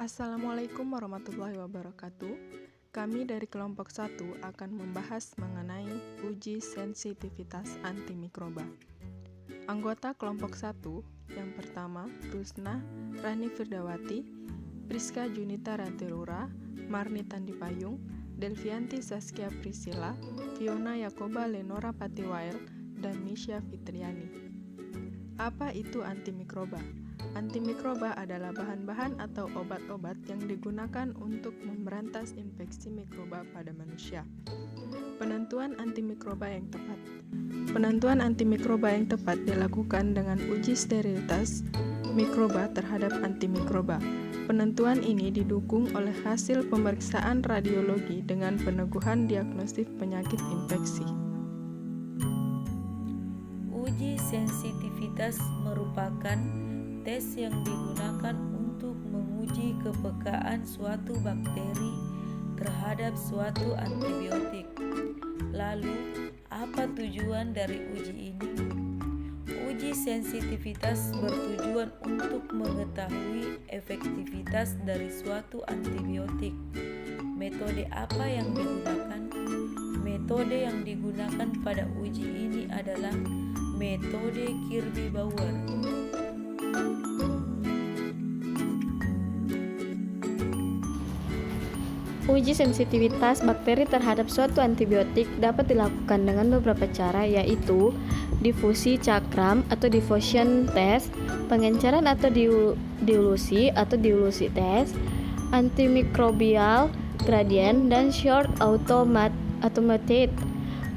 Assalamualaikum warahmatullahi wabarakatuh. Kami dari kelompok 1 akan membahas mengenai uji sensitivitas antimikroba. Anggota kelompok 1 yang pertama, Rusna Rani Firdawati, Priska Junita Rantirura, Marni Tandipayung, Delvianti Saskia Priscilla, Fiona Yakoba Lenora Patiwael, dan Nisha Fitriani. Apa itu antimikroba? Antimikroba adalah bahan-bahan atau obat-obat yang digunakan untuk memberantas infeksi mikroba pada manusia. Penentuan antimikroba yang tepat. Penentuan antimikroba yang tepat dilakukan dengan uji sterilitas mikroba terhadap antimikroba. Penentuan ini didukung oleh hasil pemeriksaan radiologi dengan peneguhan diagnostik penyakit infeksi. Uji sensitivitas merupakan tes yang digunakan untuk menguji kepekaan suatu bakteri terhadap suatu antibiotik. Lalu, apa tujuan dari uji ini? Uji sensitivitas bertujuan untuk mengetahui efektivitas dari suatu antibiotik. Metode apa yang digunakan? Metode yang digunakan pada uji ini adalah metode Kirby-Bauer. Uji sensitivitas bakteri terhadap suatu antibiotik dapat dilakukan dengan beberapa cara, yaitu difusi cakram atau diffusion test, pengenceran atau dilusi atau dilusi test, antimicrobial gradient, dan short automated.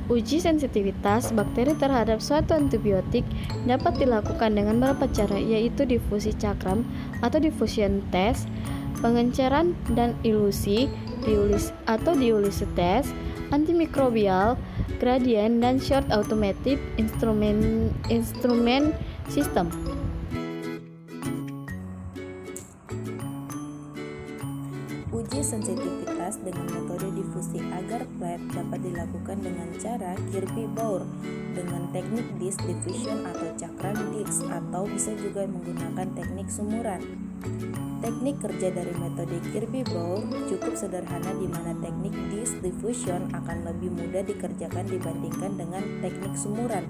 Uji sensitivitas bakteri terhadap suatu antibiotik dapat dilakukan dengan beberapa cara, yaitu difusi cakram atau diffusion test, pengenceran dan dilusi test, antimicrobial gradient, dan short automated instrument system. Uji sensitivitas dengan metode difusi agar plate dapat dilakukan dengan cara Kirby-Bauer dengan teknik disk diffusion atau cakram disk, atau bisa juga menggunakan teknik sumuran. Teknik kerja dari metode Kirby-Bauer cukup sederhana, di mana teknik disk diffusion akan lebih mudah dikerjakan dibandingkan dengan teknik sumuran.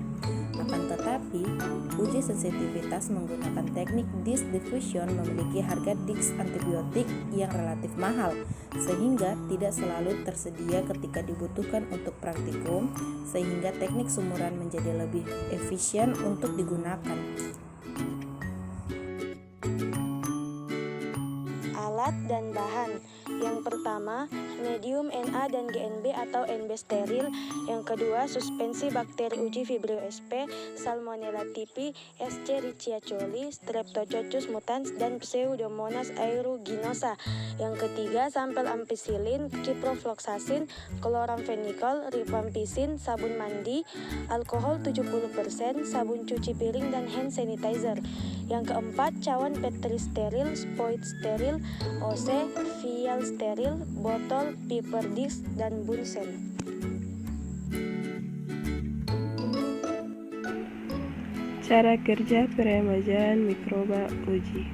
Akan tetapi, uji sensitivitas menggunakan teknik disk diffusion memiliki harga disk antibiotik yang relatif mahal, sehingga tidak selalu tersedia ketika dibutuhkan untuk praktikum, sehingga teknik sumuran menjadi lebih efisien untuk digunakan. Alat dan bahan. Yang pertama, medium Na dan GNB atau NB steril. Yang kedua, suspensi bakteri uji Vibrio sp, Salmonella typhi, SC ricciacoli, Streptococcus mutans, dan Pseudomonas aeruginosa. Yang ketiga, sampel ampicillin, ciprofloxacin, chloramphenicol, rifampicin, sabun mandi, alkohol 70%, sabun cuci piring, dan hand sanitizer. Yang keempat, cawan Petri steril, Spoit steril, OC, vial steril, botol, paper dish, dan bunsen. Cara kerja peremajaan mikroba uji.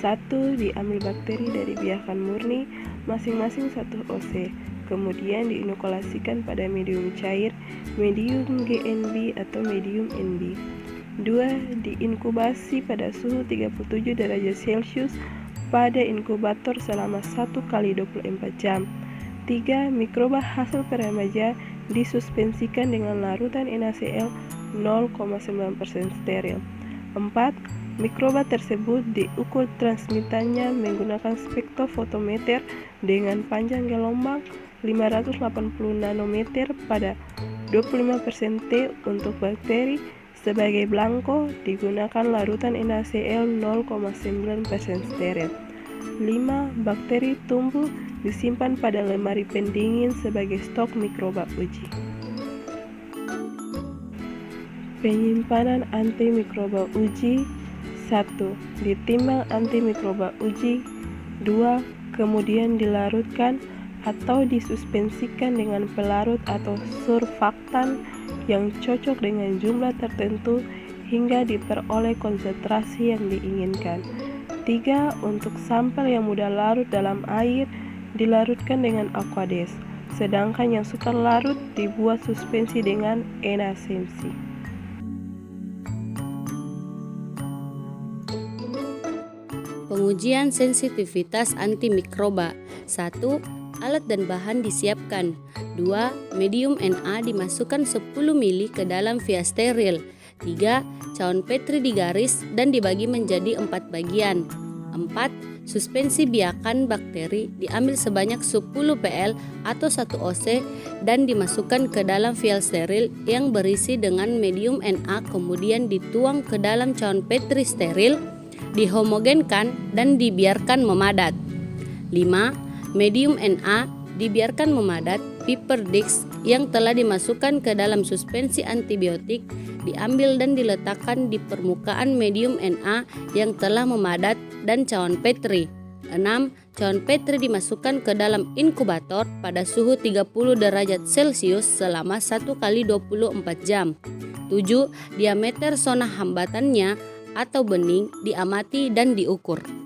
1. Diambil bakteri dari biakan murni masing-masing 1 OC, kemudian diinokulasikan pada medium cair, medium GNB atau medium NB. 2. Diinkubasi pada suhu 37 derajat Celcius pada inkubator selama 1 kali 24 jam. 3. Mikroba hasil peremaja disuspensikan dengan larutan NaCl 0,9% steril. 4. Mikroba tersebut diukur transmitannya menggunakan spektrofotometer dengan panjang gelombang 580 nanometer pada 25% T untuk bakteri. Sebagai blanko, digunakan larutan NaCl 0,9% steril. 5. Bakteri tumbuh disimpan pada lemari pendingin sebagai stok mikroba uji. Penyimpanan antimikroba uji. 1. Ditimbang antimikroba uji. 2. Kemudian dilarutkan atau disuspensikan dengan pelarut atau surfaktan yang cocok dengan jumlah tertentu hingga diperoleh konsentrasi yang diinginkan. 3. Untuk sampel yang mudah larut dalam air dilarutkan dengan aquades, sedangkan yang sukar larut dibuat suspensi dengan enasepsi. Pengujian sensitivitas antimikroba. 1. Alat dan bahan disiapkan. 2. Medium Na dimasukkan 10 ml ke dalam via steril. 3. Cawan Petri digaris dan dibagi menjadi 4 bagian. 4. Suspensi biakan bakteri diambil sebanyak 10 pl atau 1 oz dan dimasukkan ke dalam vial steril yang berisi dengan medium Na, kemudian dituang ke dalam cawan Petri steril, dihomogenkan dan dibiarkan memadat. 5. Medium Na dibiarkan memadat. Piper disc yang telah dimasukkan ke dalam suspensi antibiotik diambil dan diletakkan di permukaan medium Na yang telah memadat dan cawan Petri. 6. Cawan Petri dimasukkan ke dalam inkubator pada suhu 30 derajat Celcius selama 1 kali 24 jam. 7. Diameter zona hambatannya atau bening diamati dan diukur.